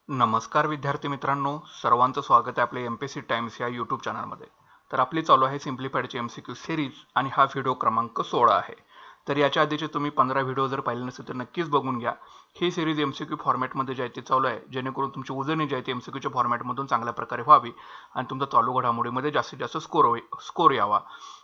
नमस्कार विद्यार्थी मित्रांनो, सर्वांचं स्वागत आहे आपल्या एमपीएससी टाइम्स या यूट्यूब चॅनलमध्ये। तर आपली चालू आहे सिम्प्लिफाईडची एमसीक्यू सिरीज आणि हा व्हिडिओ क्रमांक 16 आहे। तर याच्या आधीचे तुम्ही 15 व्हिडिओ जर पाहिले नसेल तर नक्कीच बघून घ्या। ही सिरीज एमसीक्यू फॉर्मॅटमध्ये जी आहे ती चालू आहे, जेणेकरून तुमची उजळणी जी आहे ती एमसीक्यूच्या फॉर्मॅटमधून चांगल्या प्रकारे व्हावी आणि तुमचा चालू घडामोडीमध्ये जास्तीत जास्त स्कोर यावा।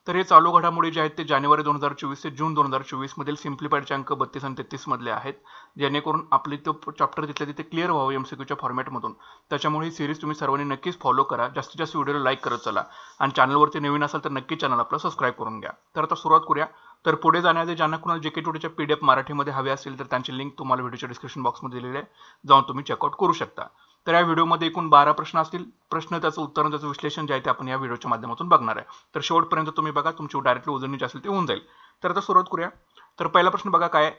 तर हे चालू घडामोडी जे आहेत ते जानेवारी 2024 ते जून 2024 मधील सिम्प्लिफाईडचे अंक 32 आणि 33 मधले आहेत, जेणेकरून आपली तो चॅप्टर तिथल्या तिथे क्लिअर व्हावं एमसीक्यूच्या फॉर्मॅटमधून। त्याच्यामुळे ही सिरीज तुम्ही सर्वांनी नक्कीच फॉलो करा, जास्तीत जास्त व्हिडिओला लाईक करत चला आणि चॅनलवरती नवीन असाल तर नक्की चॅनल आपलं सबस्क्राईब करून घ्या। तर आता सुरुवात करूया। तर पुढे जाण्याआधी ज्यांना कुणाला जीके टुडेच्या पीडीएफ मराठीमध्ये हवे असेल तर त्यांची लिंक तुम्हाला व्हिडिओच्या डिस्क्रिप्शन बॉक्समध्ये दिलेली आहे, जाऊन तुम्ही चेकआउट करू शकता। तर या व्हिडिओमध्ये एकूण 12 प्रश्न असतील। प्रश्न, त्याचं उत्तर आणि त्याचं विश्लेषण जे आहे ते आपण या व्हिडिओच्या माध्यमातून बघणार आहे। तर शेवटपर्यंत तुम्ही बघा, तुमची डायरेक्टली उजळणी जी असेल ती होऊन जाईल। तर आता सुरुवात करूया। तर पहिला प्रश्न बघा काय आहे,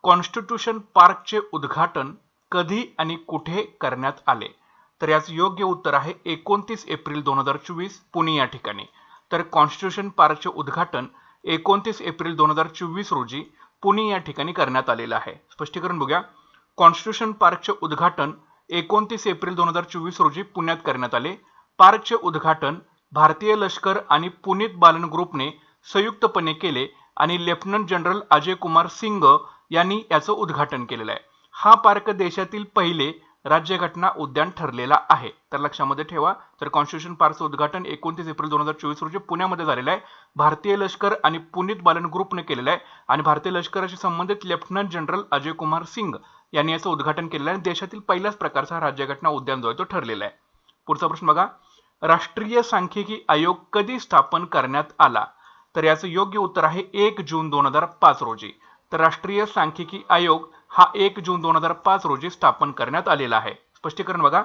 कॉन्स्टिट्यूशन पार्कचे उद्घाटन कधी आणि कुठे करण्यात आले? तर याचं योग्य उत्तर आहे 29 एप्रिल 2024 पुणे या ठिकाणी। तर कॉन्स्टिट्यूशन पार्कचे उद्घाटन 29 एप्रिल 2024 रोजी पुणे या ठिकाणी करण्यात आलेलं आहे। स्पष्टीकरण बघूया। कॉन्स्टिट्यूशन पार्कचे उद्घाटन 29 एप्रिल 2024 रोजी पुण्यात करण्यात आले। पार्कचे उद्घाटन भारतीय लष्कर आणि पुनीत बालन ग्रुपने संयुक्तपणे केले आणि लेफ्टनंट जनरल अजय कुमार सिंग यांनी याचं उद्घाटन केलेलं आहे। हा पार्क देशातील पहिले राज्यघटना उद्यान ठरलेला आहे। तर लक्षामध्ये ठेवा, तर कॉन्स्टिट्यूशन पार्कचं उद्घाटन 29 एप्रिल 2024 रोजी पुण्यामध्ये झालेलं आहे। भारतीय लष्कर आणि पुनीत बालन ग्रुपने केलेलं आहे आणि भारतीय लष्कराशी संबंधित लेफ्टनंट जनरल अजय कुमार सिंग यांनी याचं उद्घाटन केलेलं आहे। देशातील पहिल्याच प्रकारचा राज्यघटना उद्यान जो आहे तो ठरलेला आहे। पुढचा प्रश्न बघा, राष्ट्रीय सांख्यिकी आयोग कधी स्थापन करण्यात आला? तर याचं योग्य उत्तर आहे 1 जून 2005 रोजी। तर राष्ट्रीय सांख्यिकी आयोग हा 1 जून 2005 रोजी स्थापन करण्यात आलेला आहे। स्पष्टीकरण बघा,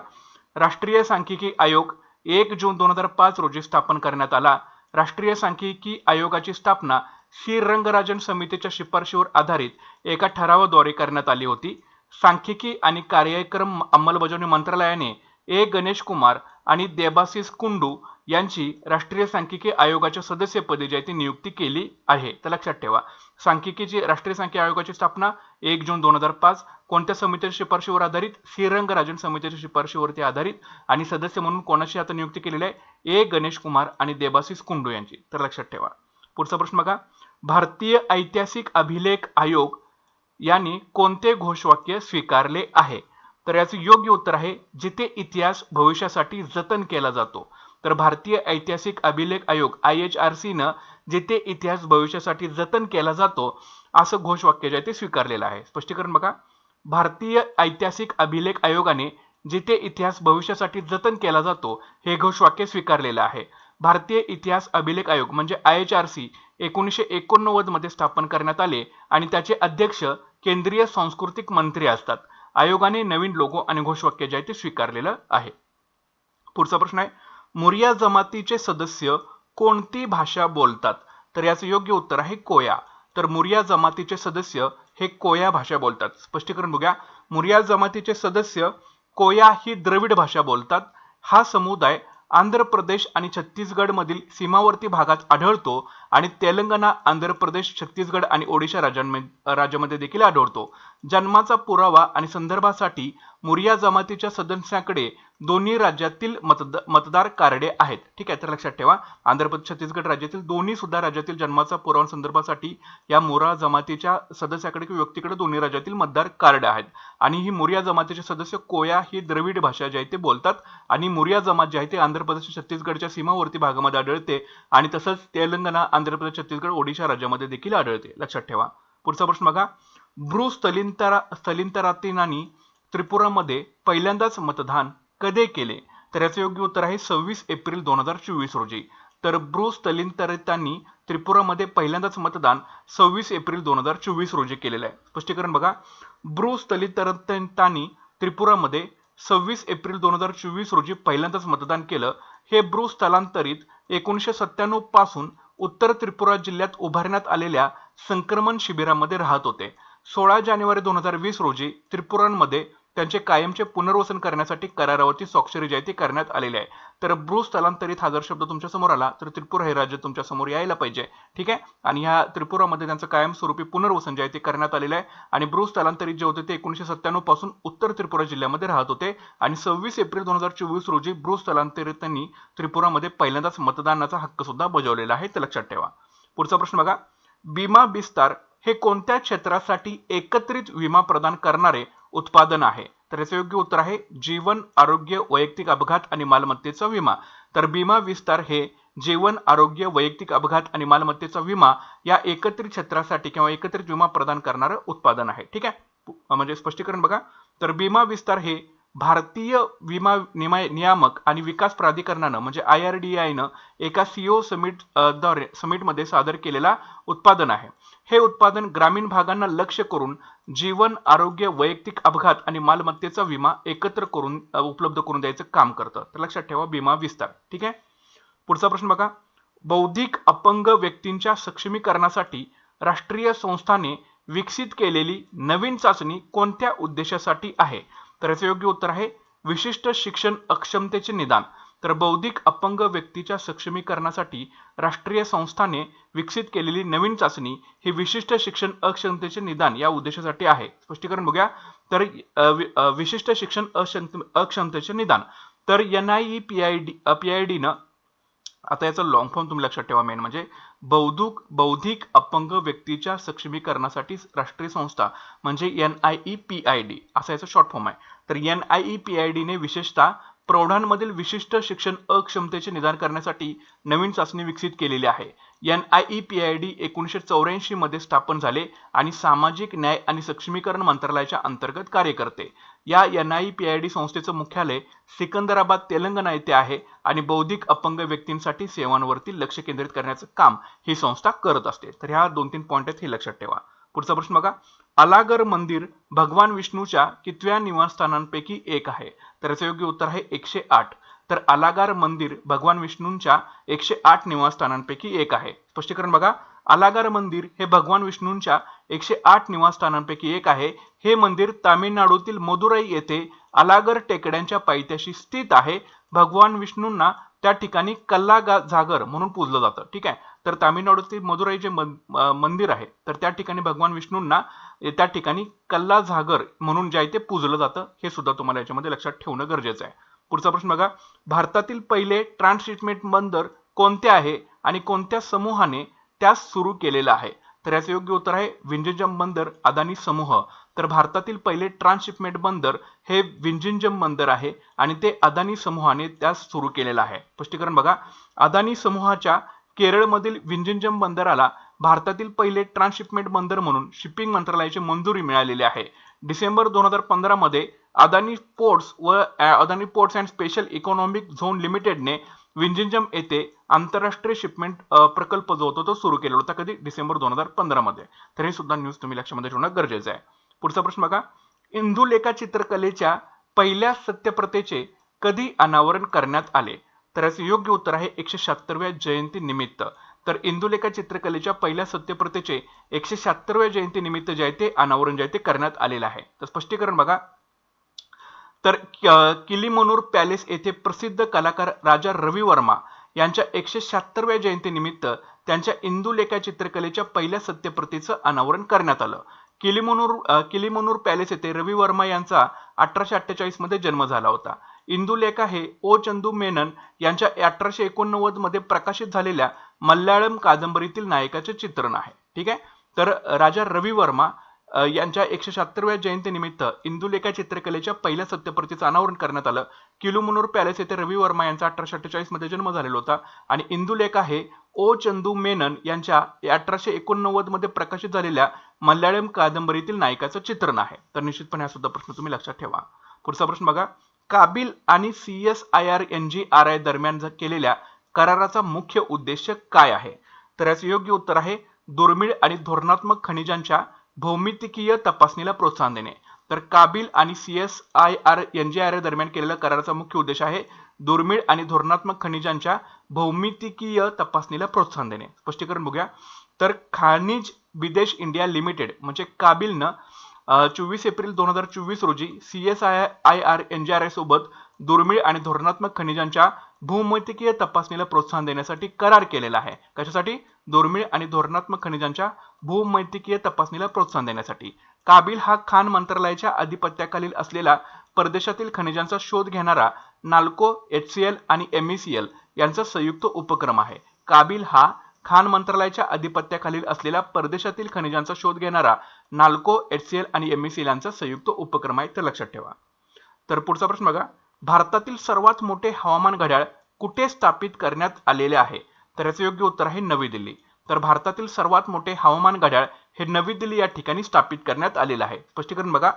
राष्ट्रीय सांख्यिकी आयोग 1 जून 2005 रोजी स्थापन करण्यात आला। राष्ट्रीय सांख्यिकी आयोगाची स्थापना श्री रंगराजन समितीच्या शिफारशीवर आधारित एका ठरावाद्वारे करण्यात आली होती। सांख्यिकी आणि कार्यक्रम अंमलबजावणी मंत्रालयाने ए गणेश कुमार आणि देबासिस कुंडू यांची राष्ट्रीय सांख्यिकी आयोगाच्या सदस्यपदी जी आहे ती नियुक्ती केली आहे। तर लक्षात ठेवा, राष्ट्रीय सांख्यिकी आयोगाची स्थापना 1 जून 2005 कोणत्या समितीच्या शिफारशीवर आधारित? श्रीरंगराजन समितीच्या शिफारशीवरती आधारित, आणि सदस्य म्हणून कोणाची आता नियुक्ती केलेली आहे? ए गणेश कुमार आणि देबासिस कुंडू यांची। तर लक्षात ठेवा। पुढचा प्रश्न बघा, भारतीय ऐतिहासिक अभिलेख आयोग यांनी कोणते घोषवाक्य स्वीकारले आहे? तर याचं योग्य उत्तर आहे, जिथे इतिहास भविष्यासाठी जतन केला जातो। तर भारतीय ऐतिहासिक अभिलेख आयोग IHRC न जिथे इतिहास भविष्यासाठी जतन केला जातो असं घोषवाक्य जे आहे ते स्वीकारलेलं आहे। स्पष्टीकरण बघा, भारतीय ऐतिहासिक अभिलेख आयोगाने जिथे इतिहास भविष्यासाठी जतन केला जातो हे घोषवाक्य स्वीकारलेलं आहे। भारतीय इतिहास अभिलेख आयोग म्हणजे IHRC 1989 मध्ये स्थापन करण्यात आले आणि त्याचे अध्यक्ष केंद्रीय सांस्कृतिक मंत्री असतात। आयोगाने नवीन लोगो आणि घोषवाक्य जे आहे ते स्वीकारलेलं आहे। पुढचा प्रश्न आहे, मुरिया जमातीचे सदस्य कोणती भाषा बोलतात? तर याचं योग्य उत्तर आहे कोया। तर मुरिया जमातीचे सदस्य हे कोया भाषा बोलतात। स्पष्टीकरण बघूया, मुरिया जमातीचे सदस्य कोया ही द्रविड भाषा बोलतात। हा समुदाय आंध्र प्रदेश आणि छत्तीसगड मधील सीमावर्ती भागात आढळतो आणि तेलंगणा, आंध्र प्रदेश, छत्तीसगड आणि ओडिशा राज्यामध्ये देखील आढळतो। जन्माचा पुरावा आणि संदर्भासाठी मुरिया जमातीच्या सदस्यांकडे दोन्ही राज्यातील मतदार कार्डे आहेत। ठीक आहे, तर लक्षात ठेवा, आंध्र प्रदेश, छत्तीसगड राज्यातील दोन्ही सुद्धा राज्यातील जन्माचा पुरावा संदर्भासाठी या मुरिया जमातीच्या सदस्याकडे किंवा व्यक्तीकडे दोन्ही राज्यातील मतदार कार्ड आहेत। आणि ही मुरिया जमातीचे सदस्य कोया ही द्रविड भाषा जी आहे ते बोलतात आणि मुरिया जमात जी आहे ते आंध्र प्रदेश, छत्तीसगडच्या सीमावर्ती भागामध्ये आढळते आणि तसंच तेलंगणा, आंध्र प्रदेश, छत्तीसगड, ओडिशा राज्यामध्ये देखील आढळते। लक्षात ठेवा। पुढचा प्रश्न बघा, ब्रूस स्थलिंतरातीनांनी त्रिपुरामध्ये पहिल्यांदाच मतदान कधी केले? तर याचे योग्य उत्तर आहे 26 एप्रिल 2024 रोजी। तर ब्रूस स्थलिंतरितांनी त्रिपुरामध्ये पहिल्यांदाच मतदान 26 एप्रिल 2024 रोजी केलेलं आहे। स्पष्टीकरण बघा, ब्रूस स्थलिंतरितांनी त्रिपुरामध्ये 26 एप्रिल 2024 रोजी पहिल्यांदाच मतदान केलं। हे ब्रूस स्थलांतरित 1997 पासून उत्तर त्रिपुरा जिल्ह्यात उभारण्यात आलेल्या संक्रमण शिबिरामध्ये राहत होते। 16 जानेवारी 2020 रोजी त्रिपुरामध्ये त्यांचे कायमचे पुनर्वसन करण्यासाठी करारावरती स्वाक्षरी जी आहे ती करण्यात आलेली आहे. तर भूस्थलांतरित हा जर शब्द तुमच्या समोर आला तर त्रिपुरा हे राज्य तुमच्या समोर यायला पाहिजे. ठीक आहे. आणि ह्या त्रिपुरामध्ये त्यांचं कायमस्वरूपी पुनर्वसन जे आहे ते करण्यात आलेलं आहे. आणि भूस्थलांतरित जे होते ते 1997 पासून उत्तर त्रिपुरा जिल्ह्यामध्ये राहत होते आणि 26 एप्रिल 2024 रोजी भूस्थलांतरितांनी त्रिपुरामध्ये पहिल्यांदाच मतदानाचा हक्क सुद्धा बजावलेला आहे, ते लक्षात ठेवा. पुढचा प्रश्न बघा, बीमा विस्तार हे कोणत्या क्षेत्रासाठी एकत्रित विमा प्रदान करणारे उत्पादन आहे? तर याचे योग्य उत्तर आहे जीवन, आरोग्य, वैयक्तिक अपघात आणि मालमत्तेचा विमा. तर बीमा विस्तार हे जीवन, आरोग्य, वैयक्तिक अपघात आणि मालमत्तेचा विमा या एकत्रित क्षेत्रासाठी किंवा एकत्रित विमा प्रदान करणारं उत्पादन आहे. ठीक आहे. म्हणजे स्पष्टीकरण बघा, तर बीमा विस्तार हे भारतीय विमा नियामक आणि विकास प्राधिकरणानं म्हणजे IRDAI एका CEO समिटमध्ये सादर केलेला उत्पादन आहे. हे उत्पादन ग्रामीण भागांना लक्ष्य करून जीवन, आरोग्य, वैयक्तिक अपघात आणि मालमत्तेचा विमा एकत्र करून उपलब्ध करून द्यायचं काम करतं. तर लक्षात ठेवा बीमा विस्तार. ठीक आहे. पुढचा प्रश्न बघा, बौद्धिक अपंग व्यक्तींच्या सक्षमीकरणासाठी राष्ट्रीय संस्थाने विकसित केलेली नवीन चाचणी कोणत्या उद्देशासाठी आहे? तर याचे योग्य उत्तर आहे विशिष्ट शिक्षण अक्षमतेचे निदान. तर बौद्धिक अपंग व्यक्तीच्या सक्षमीकरणासाठी राष्ट्रीय संस्थाने विकसित केलेली नवीन चाचणी ही विशिष्ट शिक्षण अक्षमतेचे निदान या उद्देशासाठी आहे. स्पष्टीकरण बघूया, तर विशिष्ट शिक्षण अक्षमतेचे निदान तर NIEPID न, आता याचा लॉंग फॉर्म तुम्ही लक्षात ठेवा, मेन म्हणजे बौद्धिक अपंग व्यक्तीच्या सक्षमीकरणासाठी राष्ट्रीय संस्था म्हणजे NIEPID असा याचा शॉर्ट फॉर्म आहे. तर NIEPID ने विशेषतः प्रौढांमधील विशिष्ट शिक्षण अक्षमतेचे निदान करण्यासाठी नवीन चाचणी विकसित केलेली आहे. NIEPID 1984 मध्ये स्थापन झाले आणि सामाजिक न्याय आणि सक्षमीकरण मंत्रालयाच्या अंतर्गत कार्य करते. या NIEPID संस्थेचं मुख्यालय सिकंदराबाद, तेलंगणा येथे आहे आणि बौद्धिक अपंग व्यक्तींसाठी सेवांवरती लक्ष केंद्रित करण्याचं काम ही संस्था करत असते. तर ह्या 2-3 पॉइंट आहेत हे लक्षात ठेवा. पुढचा प्रश्न बघा, अलागर मंदिर भगवान विष्णूच्या कितव्या निवासस्थानांपैकी एक आहे? तर याचं योग्य उत्तर आहे 108. तर अलागार मंदिर भगवान विष्णूंच्या 108 निवासस्थानांपैकी एक आहे. स्पष्टीकरण बघा, अलागार मंदिर हे भगवान विष्णूंच्या 108 निवासस्थानांपैकी एक आहे. हे मंदिर तामिळनाडूतील मदुराई येथे अलागर टेकड्यांच्या पायथ्याशी स्थित आहे. भगवान विष्णूंना त्या ठिकाणी कल्ला जागर म्हणून पूजलं जातं. ठीक आहे. तर तामिळनाडूतील मदुराई जे मंदिर आहे तर त्या ठिकाणी भगवान विष्णूंना त्या ठिकाणी कल्ला जागर म्हणून जे आहे ते पूजलं जातं. हे सुद्धा तुम्हाला याच्यामध्ये लक्षात ठेवणं गरजेचं आहे. पुढचा प्रश्न बघा, भारतातील पहिले ट्रान्सशिपमेंट बंदर कोणते आहे आणि कोणत्या समूहाने त्यास सुरू केलेला आहे? तर याचे योग्य उत्तर आहे विंझिंजम बंदर, अदानी समूह. तर भारतातील पहिले ट्रान्सशिपमेंट बंदर हे विंझिंजम बंदर आहे आणि ते अदानी समूहाने त्यास सुरू केलेलं आहे. स्पष्टीकरण बघा, अदानी समूहाच्या केरळमधील विंझिंजम बंदराला भारतातील पहिले ट्रान्सशिपमेंट बंदर म्हणून शिपिंग मंत्रालयाची मंजुरी मिळालेली आहे. डिसेंबर 2015 मध्ये Adani ports and special economic zone लिमिटेडने विंझिंजम येथे आंतरराष्ट्रीय शिपमेंट प्रकल्प जो होता तो सुरू केलेला होता. कधी? डिसेंबर 2015 मध्ये. तर हे सुद्धा न्यूज तुम्ही लक्षामध्ये ठेवणं गरजेचं आहे. पुढचा प्रश्न बघा, इंदुलेखा चित्रकलेच्या पहिल्या सत्यप्रतेचे कधी अनावरण करण्यात आले? तर याचे योग्य उत्तर आहे 176व्या जयंती निमित्त. तर इंदुलेखा चित्रकलेच्या पहिल्या सत्यप्रतेचे 176व्या जयंती निमित्त जे आहे ते अनावरण जे आहे ते करण्यात आलेलं आहे. तर स्पष्टीकरण बघा, तर किलीमनुर पॅलेस येथे प्रसिद्ध कलाकार राजा रवी वर्मा यांच्या 176व्या जयंती निमित्त त्यांच्या इंदुलेखा चित्रकलेच्या पहिल्या सत्यप्रतीचं अनावरण करण्यात आलं. किलीमनुर पॅलेस येथे रवी वर्मा यांचा 1848 मध्ये जन्म झाला होता. इंदुलेखा हे ओ चंदू मेनन यांच्या 1889 मध्ये प्रकाशित झालेल्या मल्याळम कादंबरीतील नायकाचे चित्रण आहे. ठीक आहे. तर राजा रवी वर्मा यांच्या 176व्या जयंतीनिमित्त इंदुलेखा चित्रकलेच्या पहिल्या सत्यप्रतीचं अनावरण करण्यात आलं. किलीमनुर पॅलेस येथे रवी वर्मा यांचा 1848 मध्ये जन्म झालेला होता आणि इंदुलेखा हे ओ चंदू मेनन यांच्या 1889 मध्ये प्रकाशित झालेल्या मल्याळम कादंबरीतील नायकाचं चित्रण आहे. तर निश्चितपणे हा सुद्धा प्रश्न तुम्ही लक्षात ठेवा. पुढचा प्रश्न बघा, काबिल आणि CSIR-NGRI दरम्यान केलेल्या कराराचा मुख्य उद्देश काय आहे? तर याचे योग्य उत्तर आहे दुर्मिळ आणि धोरणात्मक खनिजांच्या भौमितिकीय तपासणीला प्रोत्साहन देणे. तर काबिल आणि CSIR-NGRI दरम्यान केलेल्या कराराचा मुख्य उद्देश आहे दुर्मिळ आणि धोरणात्मक खनिजांच्या भौमितिकीय तपासणीला प्रोत्साहन देणे. स्पष्टीकरण बघूया, तर खनिज विदेश इंडिया लिमिटेड म्हणजे काबिलनं 24 एप्रिल 2024 रोजी CSIR NGRI सोबत दुर्मिळ आणि धोरणात्मक खनिजांच्या भूमितीकीय तपासणीला प्रोत्साहन देण्यासाठी करार केलेला आहे. कशासाठी? दुर्मिळ आणि धोरणात्मक खनिजांच्या भूमितीकीय तपासणीला प्रोत्साहन देण्यासाठी. काबिल हा खाण मंत्रालयाच्या अधिपत्याखालील असलेला परदेशातील खनिजांचा शोध घेणारा नाल्को, HCL आणि MECL यांचा संयुक्त उपक्रम आहे. काबिल हा खाण मंत्रालयाच्या अधिपत्याखालील असलेला परदेशातील खनिजांचा शोध घेणारा नाल्को, HCL आणि MECL यांचा संयुक्त उपक्रम आहे, ते लक्षात ठेवा. तर पुढचा प्रश्न बघा, भारतातील सर्वात मोठे हवामान घड्याळ कुठे स्थापित करण्यात आलेले आहे? तर याचे योग्य उत्तर आहे नवी दिल्ली. तर भारतातील सर्वात मोठे हवामान घड्याळ हे नवी दिल्ली या ठिकाणी स्थापित करण्यात आलेलं आहे. स्पष्टीकरण बघा,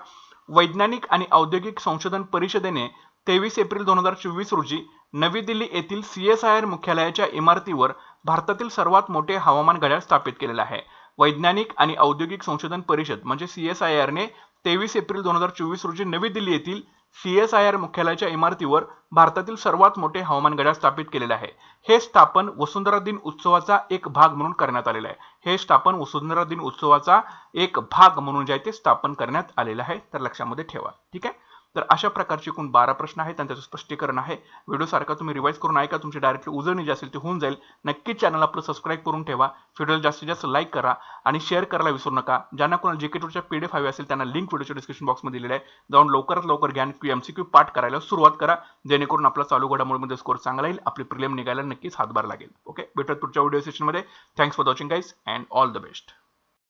वैज्ञानिक आणि औद्योगिक संशोधन परिषदेने 23 एप्रिल 2024 रोजी नवी दिल्ली येथील CSIR मुख्यालयाच्या इमारतीवर भारतातील सर्वात मोठे हवामान घड्याळ स्थापित केलेले आहे. वैज्ञानिक आणि औद्योगिक संशोधन परिषद म्हणजे CSIR ने 23 एप्रिल 2024 रोजी नवी दिल्ली येथील CSIR मुख्यालयाच्या इमारतीवर भारतातील सर्वात मोठे हवामान घड्याळ स्थापित केलेले आहे. हे स्थापन वसुंधरा दिन उत्सवाचा एक भाग म्हणून करण्यात आलेले आहे. हे स्थापन वसुंधरा दिन उत्सवाचा एक भाग म्हणून जे आहे ते स्थापन करण्यात आलेले आहे, तर लक्षामध्ये ठेवा. ठीक आहे. तर अशा प्रकारचे एकूण 12 प्रश्न आहेत आणि त्याचं स्पष्टीकरण आहे. व्हिडिओ सारखा तुम्ही रिवाइज करून ऐका, तुमची डायरेक्टली उजळणी जी असेल ती होऊन जाईल. नक्कीच चॅनल आपलं सबस्क्राईब करून ठेवा. व्हिडिओला जास्तीत जास्त लाईक करा आणि शेअर करायला विसरू नका. ज्यांना कोणाला GK टूरच्या PDF हवी असेल त्यांना लिंक व्हिडिओच्या डिस्क्रिप्शन बॉक्समध्ये दिलेली आहे. जाऊन लवकरात लवकर घ्या आणि MCQ पाठ करायला सुरुवात करा, जेणेकरून आपला चालू घडामोडीमध्ये स्कोर चांगला येईल. आपली प्रिलिम निघायला नक्कीच हातभार लागेल. ओके, भेटूयात पुढच्या व्हिडिओ सेशनमध्ये. Thanks for watching guys and all the best.